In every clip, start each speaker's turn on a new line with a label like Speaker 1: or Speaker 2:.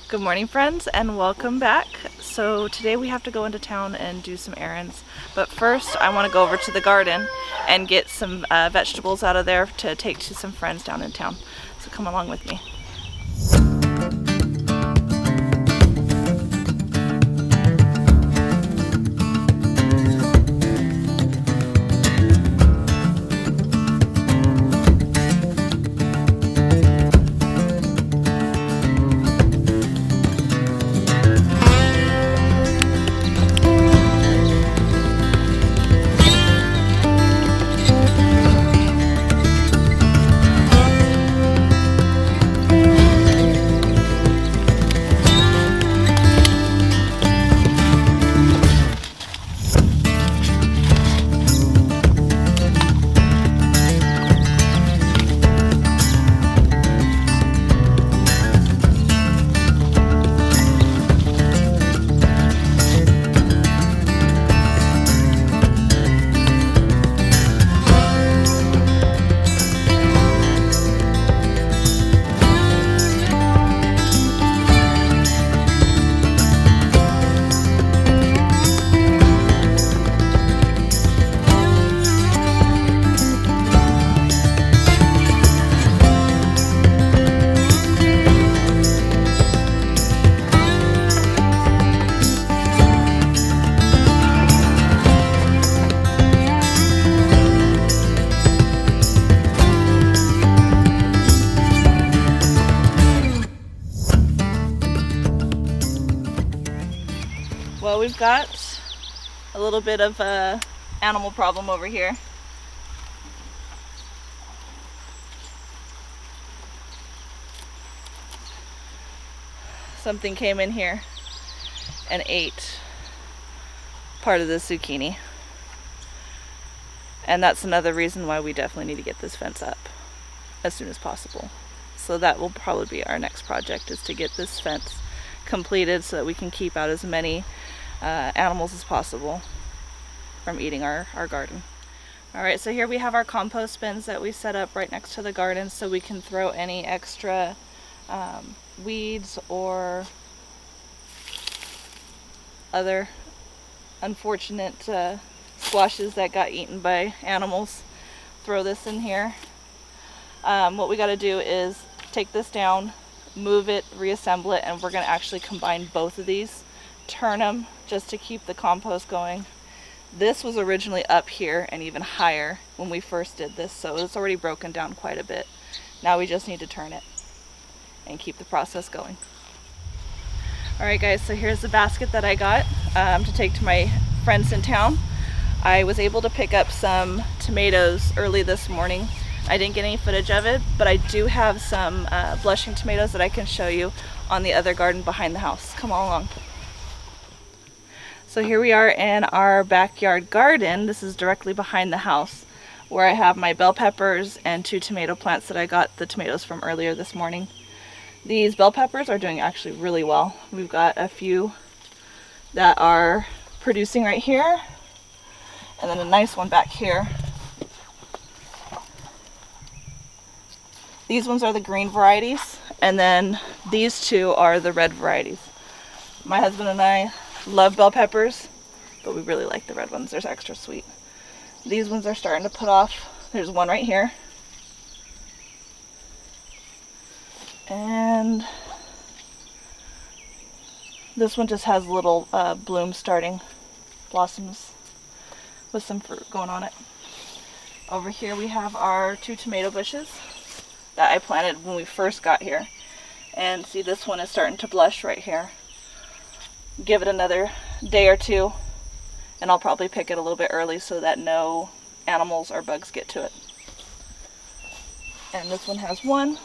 Speaker 1: Good morning, friends, and welcome back. So today we have to go into town and do some errands, but first I want to go over to the garden and get some vegetables out of there to take to some friends down in town. So come along with me. Well, we've got a little bit of a animal problem over here. Something came in here and ate part of the zucchini. And that's another reason why we definitely need to get this fence up as soon as possible. So that will probably be our next project, is to get this fence completed so that we can keep out as many animals as possible from eating our garden. Alright, so here we have our compost bins that we set up right next to the garden so we can throw any extra weeds or other unfortunate squashes that got eaten by animals. Throw this in here. What we got to do is take this down, move it, reassemble it, and we're going to actually combine both of these, turn them just to keep the compost going. This was originally up here and even higher when we first did this, so it's already broken down quite a bit. Now we just need to turn it and keep the process going. Alright guys, so here's the basket that I got to take to my friends in town. I was able to pick up some tomatoes early this morning. I didn't get any footage of it, but I do have some blushing tomatoes that I can show you on the other garden behind the house. Come on along. So here we are in our backyard garden. This is directly behind the house, where I have my bell peppers and 2 tomato plants that I got the tomatoes from earlier this morning. These bell peppers are doing actually really well. We've got a few that are producing right here, and then a nice one back here. These ones are the green varieties, and then these 2 are the red varieties. My husband and I love bell peppers, but we really like the red ones. They're extra sweet. These ones are starting to put off. There's one right here. And this one just has little blooms starting, blossoms with some fruit going on it. Over here we have our 2 tomato bushes that I planted when we first got here. And see, this one is starting to blush right here. Give it another day or 2 and I'll probably pick it a little bit early so that no animals or bugs get to it. And this one has 1,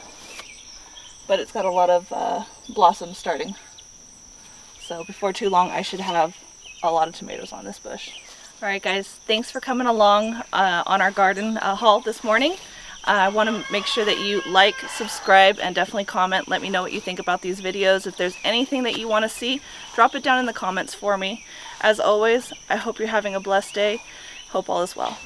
Speaker 1: but it's got a lot of blossoms starting. So before too long I should have a lot of tomatoes on this bush. Alright guys, thanks for coming along on our garden haul this morning. I want to make sure that you like, subscribe, and definitely comment. Let me know what you think about these videos. If there's anything that you want to see, drop it down in the comments for me. As always, I hope you're having a blessed day. Hope all is well.